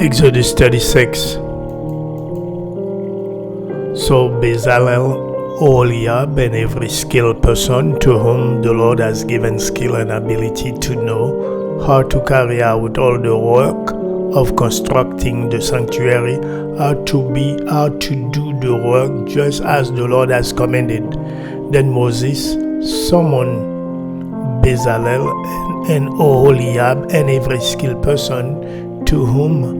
Exodus 36. So Bezalel, Oholiab, and every skilled person to whom the Lord has given skill and ability to know how to carry out all the work of constructing the sanctuary, how to do the work just as the Lord has commanded. Then Moses summoned Bezalel and Oholiab and every skilled person to whom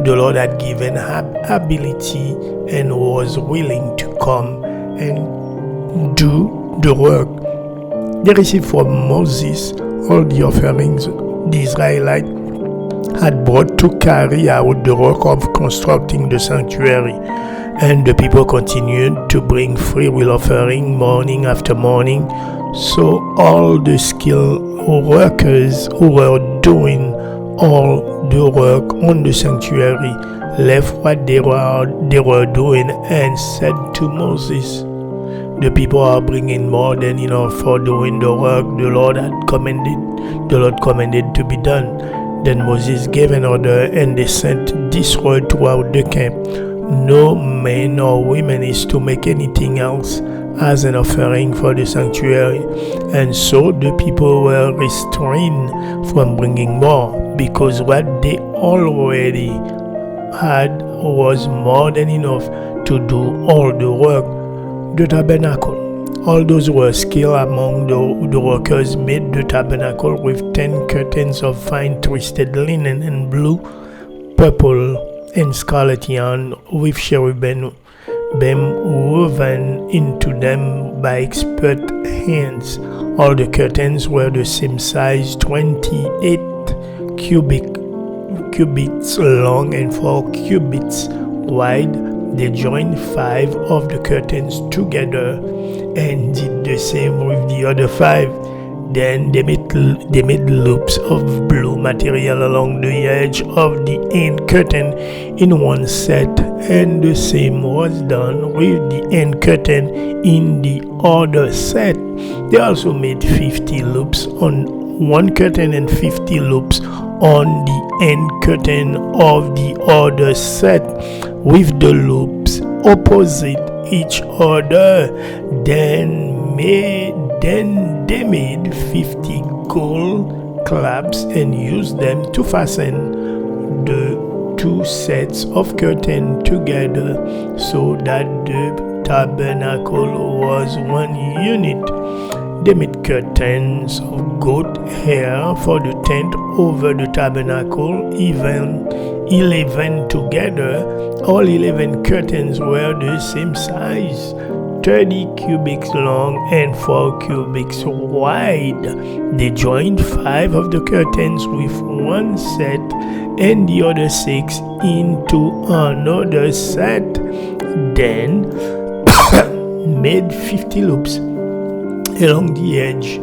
the Lord had given ability and was willing to come and do the work. They received from Moses all the offerings the Israelites had brought to carry out the work of constructing the sanctuary. And the people continued to bring free will offering morning after morning. So all the skilled workers who were doing all the work on the sanctuary left what they were doing and said to Moses, "The people are bringing more than enough for doing the work the Lord commanded to be done." Then Moses gave an order, and they sent this word throughout the camp: "No man or woman is to make anything else as an offering for the sanctuary." And so the people were restrained from bringing more, because what they already had was more than enough to do all the work. The tabernacle. All those who were skilled among the workers made the tabernacle with 10 curtains of fine twisted linen and blue, purple, and scarlet yarn, with cherubim woven into them by expert hands. All the curtains were the same size, 28 cubits long and 4 cubits wide. They joined 5 of the curtains together and did the same with the other 5. Then they made loops of blue material along the edge of the end curtain in one set, and the same was done with the end curtain in the other set. They also made 50 loops on one curtain and 50 loops on the end curtain of the other set, with the loops opposite each other. Then they made 50 gold clamps and used them to fasten the 2 sets of curtains together, so that the tabernacle was one unit. They made curtains of goat hair for the tent over the tabernacle, even 11 together. All 11 curtains were the same size, 30 cubits long and 4 cubits wide. They joined 5 of the curtains with one set and the other 6 into another set. Then made 50 loops along the edge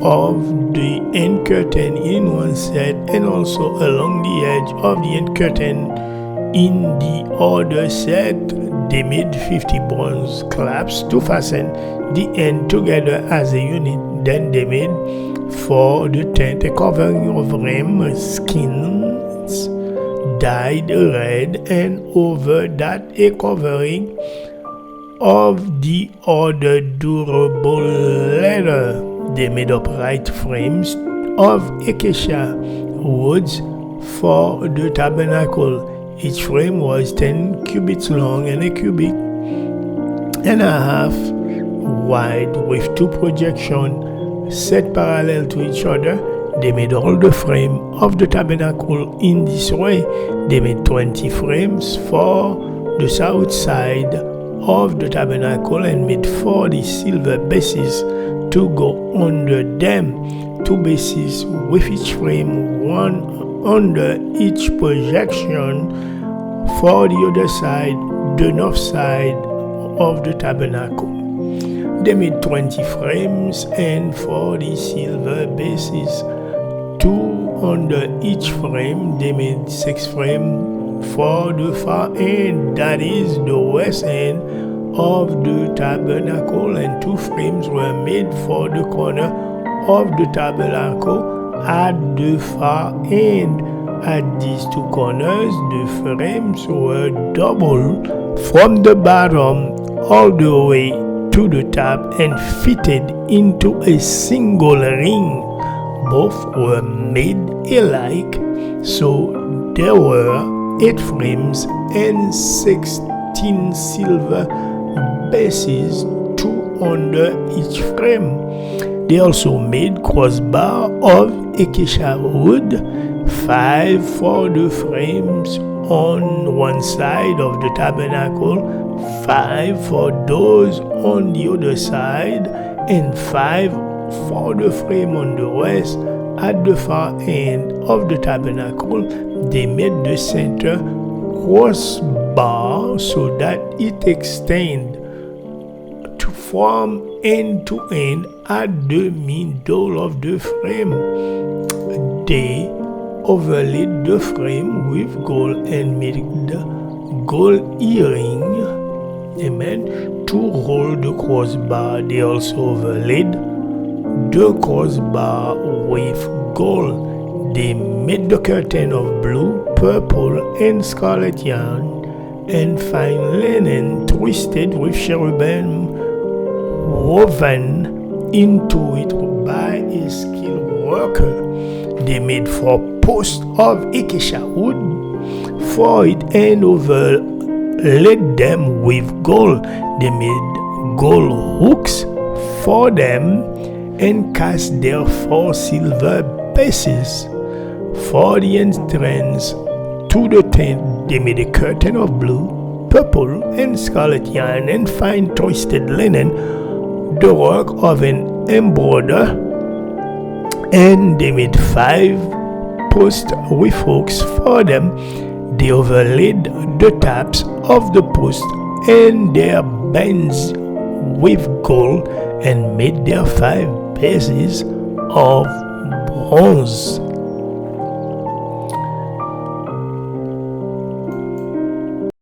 of the end curtain in one set, and also along the edge of the end curtain in the other set. They made 50 bronze clamps to fasten the end together as a unit. Then they made for the tent a covering of ram skins dyed red, and over that a covering of the other durable leather. They made upright frames of acacia woods for the tabernacle. Each frame was 10 cubits long and a cubit and a half wide, with 2 projections set parallel to each other. They made all the frame of the tabernacle in this way. They made 20 frames for the south side of the tabernacle and made 40 silver bases to go under them, 2 bases with each frame, one under each projection for the other side, the north side of the tabernacle. They made 20 frames and 40 silver bases, 2 under each frame. They made 6 frames for the far end, that is the west end of the tabernacle, and 2 frames were made for the corner of the tabernacle at the far end. At these two corners, the frames were double from the bottom all the way to the top and fitted into a single ring. Both were made alike, so there were 8 frames and 16 silver bases, 2 under each frame. They also made crossbar of acacia wood, 5 for the frames on one side of the tabernacle, 5 for those on the other side, and 5 for the frame on the west. At the far end of the tabernacle, they made the center crossbar so that it extended from end to end at the middle of the frame. They overlaid the frame with gold and made gold earring, amen, to hold the crossbar. They also overlaid the crossbar with gold. They made the curtain of blue, purple, and scarlet yarn and fine linen twisted with cherubim woven into it by a skilled worker. They made 4 posts of acacia wood for it and overlaid them with gold. They made gold hooks for them and cast their 4 silver bases. For the entrance to the tent, they made a curtain of blue, purple, and scarlet yarn and fine twisted linen, the work of an embroiderer, and they made 5 posts with hooks for them. They overlaid the tops of the posts and their bands with gold and made their 5 bases of bronze.